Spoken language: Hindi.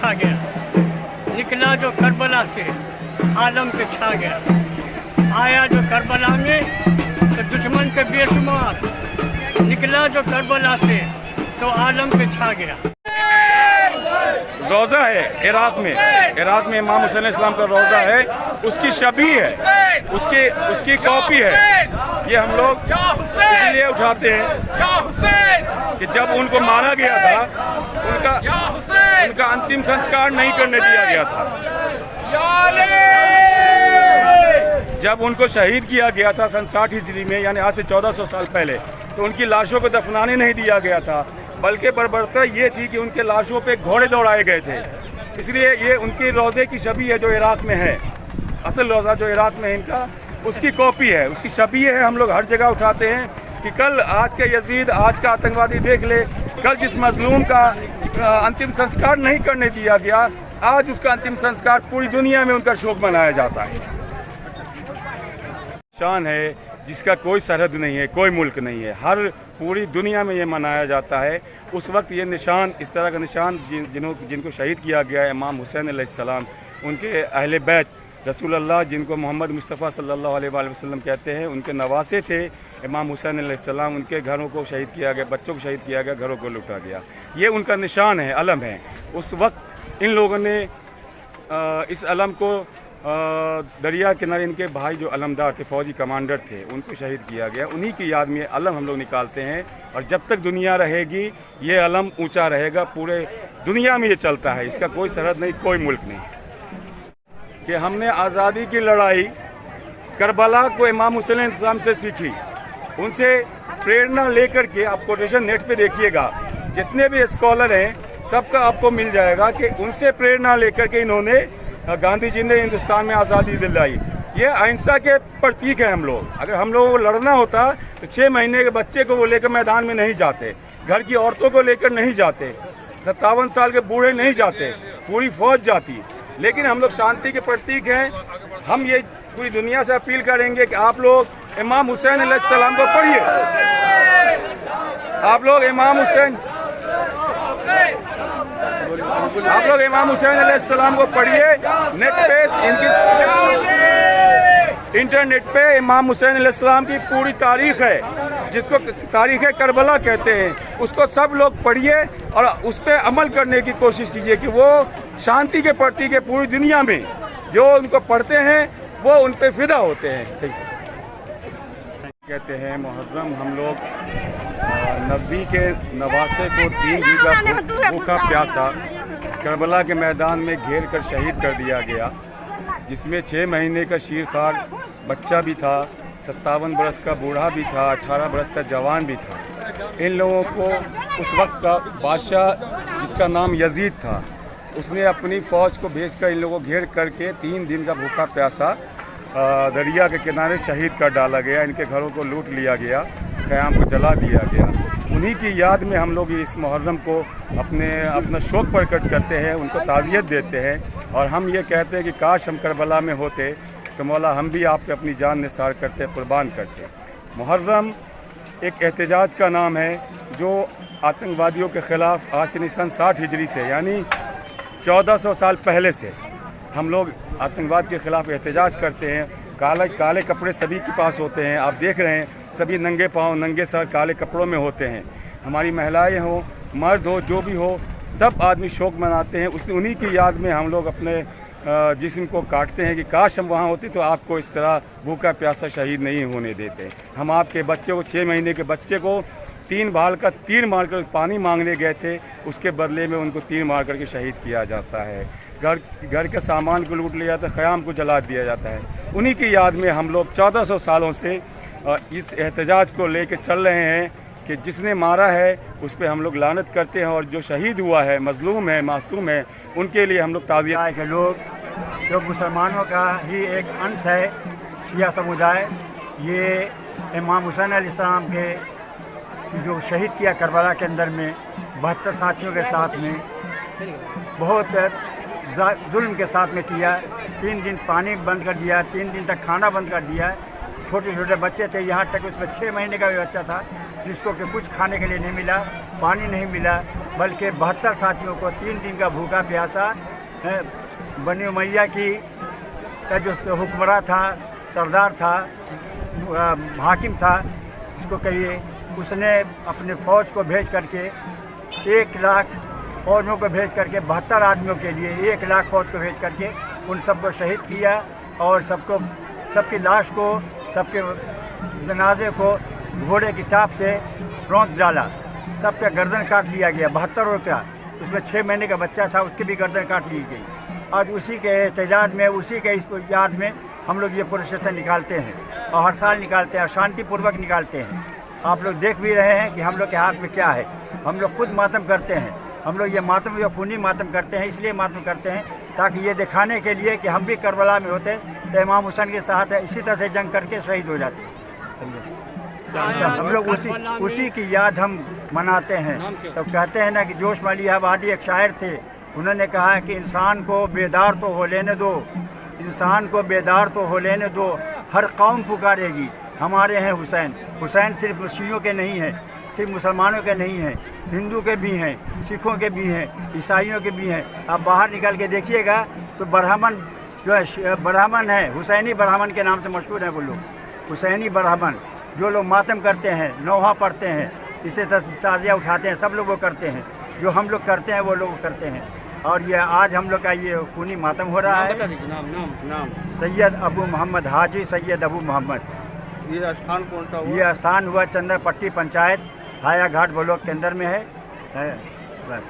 छा गया, निकला जो करबला से आलम पे छा गया। आया जो करबला में तो दुश्मन से बेशुमार, निकला जो करबला से तो आलम पे छा गया। रोज़ा है इराक़ में इमाम हुसैन इस्लाम का रोज़ा है, उसकी शबी है, उसकी कॉपी है। ये हम लोग इसलिए उठाते हैं कि जब उनको मारा गया था उनका अंतिम संस्कार नहीं करने दिया गया था। जब उनको शहीद किया गया था सन 60 हिजरी में, यानी आज से 1400 साल पहले, तो उनकी लाशों को दफनाने नहीं दिया गया था, बल्कि बर्बरता ये थी कि उनके लाशों पे घोड़े दौड़ाए गए थे। इसलिए ये उनकी रोज़े की शबी है जो इराक़ में है। असल रोज़ा जो इराक़ में है इनका, उसकी कॉपी है, उसकी शबी है। हम लोग हर जगह उठाते हैं कि कल आज के यजीद, आज का आतंकवादी देख ले, कल जिस मजलूम का अंतिम संस्कार नहीं करने दिया गया, आज उसका अंतिम संस्कार पूरी दुनिया में उनका शोक मनाया जाता है। शान है जिसका कोई सरहद नहीं है, कोई मुल्क नहीं है, हर पूरी दुनिया में ये मनाया जाता है। उस वक्त ये निशान, इस तरह का निशान जिनको शहीद किया गया है, इमाम हुसैन अलैहिस्सलाम, उनके अहले बैत रसूलुल्लाह, जिनको मोहम्मद मुस्तफ़ा सल्लल्लाहु अलैहि वसल्लम कहते हैं, उनके नवासे थे इमाम हुसैन अलैहिस्सलाम। उनके घरों को शहीद किया गया, बच्चों को शहीद किया गया, घरों को लुटा गया। ये उनका निशान है, अलम है। उस वक्त इन लोगों ने इस अलम को दरिया किनारे, इनके भाई जो अलमदार थे, फ़ौजी कमांडर थे, उनको शहीद किया गया। उन्हीं की याद में अलम हम लोग निकालते हैं, और जब तक दुनिया रहेगी ये अलम ऊंचा रहेगा। पूरे दुनिया में ये चलता है, इसका कोई सरहद नहीं, कोई मुल्क नहीं। कि हमने आज़ादी की लड़ाई करबला को इमाम हुसैन इस्लाम से सीखी, उनसे प्रेरणा लेकर के, आप कोटेशन नेट पे देखिएगा, जितने भी स्कॉलर हैं सबका आपको मिल जाएगा कि उनसे प्रेरणा लेकर के इन्होंने, गांधी जी ने हिंदुस्तान में आज़ादी दिलाई। ये अहिंसा के प्रतीक हैं हम लोग। अगर हम लोगों को लड़ना होता तो 6 महीने के बच्चे को वो लेकर मैदान में नहीं जाते, घर की औरतों को लेकर नहीं जाते, 57 साल के बूढ़े नहीं जाते, पूरी फौज जाती। लेकिन हम लोग शांति के प्रतीक हैं। हम ये पूरी दुनिया से अपील करेंगे कि आप लोग इमाम हुसैन अलैहिस्सलाम को पढ़िए। आप लोग इमाम हुसैन अलैहिस्सलाम को पढ़िए। नेट पे इंटरनेट पे इमाम हुसैन अलैहिस्सलाम की पूरी तारीख है, जिसको तारीख़ करबला कहते हैं, उसको सब लोग पढ़िए और उस पर अमल करने की कोशिश कीजिए कि वो शांति के प्रतीक है। पूरी दुनिया में जो उनको पढ़ते हैं वो उन पर फिदा होते हैं। कहते हैं मुहर्रम हम लोग नबी के नवासे को 3 दिन का भूखा प्यासा करबला के मैदान में घेर कर शहीद कर दिया गया, जिसमें 6 महीने का शीरखार बच्चा भी था, 57 बरस का बूढ़ा भी था, 18 बरस का जवान भी था। इन लोगों को उस वक्त का बादशाह, जिसका नाम यजीद था, उसने अपनी फ़ौज को भेजकर इन लोगों को घेर करके 3 दिन का भूखा प्यासा दरिया के किनारे शहीद कर डाला गया। इनके घरों को लूट लिया गया, ख़याम को जला दिया गया। उन्हीं की याद में हम लोग इस मुहर्रम को अपना शौक़ प्रकट करते हैं, उनको ताज़ियत देते हैं, और हम ये कहते हैं कि काश हम करबला में होते तो मौला हम भी आप पे अपनी जान निसार करते, कुर्बान करते। मुहर्रम एक एहतजाज का नाम है जो आतंकवादियों के ख़िलाफ़ आज से सन 60 हिजरी से, यानी 1400 साल पहले से हम लोग आतंकवाद के ख़िलाफ़ एहतजाज करते हैं। काले कपड़े सभी के पास होते हैं, आप देख रहे हैं, सभी नंगे पाँव, नंगे सर, काले कपड़ों में होते हैं। हमारी महिलाएं हों, मर्द हो, जो भी हो, सब आदमी शौक़ मनाते हैं। उन्हीं की याद में हम लोग अपने जिस्म को काटते हैं कि काश हम वहाँ होते तो आपको इस तरह भूखा प्यासा शहीद नहीं होने देते। हम आपके बच्चे को, 6 महीने के बच्चे को 3 भाल का तीर मारकर पानी मांगने गए थे, उसके बदले में उनको तीर मार करके शहीद किया जाता है। घर के सामान को लूट लिया जाता है, ख़याम को जला दिया जाता है। उन्हीं की याद में हम लोग 1400 सालों से इस एहतजाज को लेकर चल रहे हैं कि जिसने मारा है उस पर हम लोग लानत करते हैं, और जो शहीद हुआ है, मज़लूम है, मासूम है, उनके लिए हम लोग ताज़ियत के लोग, जो मुसलमानों का ही एक अंश है, शिया समुदाय, ये इमाम हुसैन अलैहिस्सलाम के जो शहीद किया करबला के अंदर में 72 साथियों के साथ में बहुत जुल्म के साथ में किया। 3 दिन पानी बंद कर दिया, 3 दिन तक खाना बंद कर दिया। छोटे छोटे बच्चे थे, यहाँ तक उसमें 6 महीने का भी बच्चा था जिसको कि कुछ खाने के लिए नहीं मिला, पानी नहीं मिला, बल्कि 72 साथियों को 3 दिन का भूखा प्यासा बनी उमैया की का जो हुक्मरान था, सरदार था, हाकिम था, इसको कहिए, उसने अपने फ़ौज को भेज करके 1 लाख फ़ौजों को भेज करके 72 आदमियों के लिए 1 लाख फ़ौज को भेज करके उन सबको शहीद किया और सबकी लाश को, सबके जनाजे को घोड़े की चाप से रौंद डाला। सबका गर्दन काट लिया गया 72 का, उसमें 6 महीने का बच्चा था, उसकी भी गर्दन काट ली गई। आज उसी के एहतजाज में, उसी के इस याद में हम लोग ये प्रोसेशन निकालते हैं और हर साल निकालते हैं और शांतिपूर्वक निकालते हैं। आप लोग देख भी रहे हैं कि हम लोग के हाथ में क्या है। हम लोग खुद मातम करते हैं, हम लोग ये मातम जो खूनी मातम करते हैं, इसलिए मातम करते हैं ताकि ये दिखाने के लिए कि हम भी करबला में होते तो इमाम हुसैन के साथ इसी तरह से जंग करके शहीद हो जाते। समझे? तो हम लोग उसी की याद हम मनाते हैं। तो कहते हैं ना कि जोश माली आबादी एक शायर थे, उन्होंने कहा कि इंसान को बेदार तो हो लेने दो, इंसान को बेदार तो हो लेने दो, हर कौम पुकारेगी हमारे हैं हुसैन। हुसैन सिर्फ शियों के नहीं हैं, सिर्फ मुसलमानों के नहीं हैं, हिंदू के भी हैं, सिखों के भी हैं, ईसाइयों के भी हैं। आप बाहर निकल के देखिएगा तो ब्राह्मण जो है, ब्राह्मण है, हुसैनी ब्राह्मण के नाम से मशहूर हैं वो लोग, हुसैनी ब्राह्मण। जो लोग मातम करते हैं, नौहा पढ़ते हैं, इसे ताज़िया उठाते हैं, सब लोग वो करते हैं। जो हम लोग करते हैं वो लोग करते हैं। और ये आज हम लोग का ये खूनी मातम हो रहा है। नाम सैयद अबू मोहम्मद, हाजी सैयद अबू मोहम्मद। ये स्थान कौन सा हुआ? ये स्थान हुआ चंद्रपट्टी पंचायत, हाया घाट ब्लॉक के अंदर में है बस।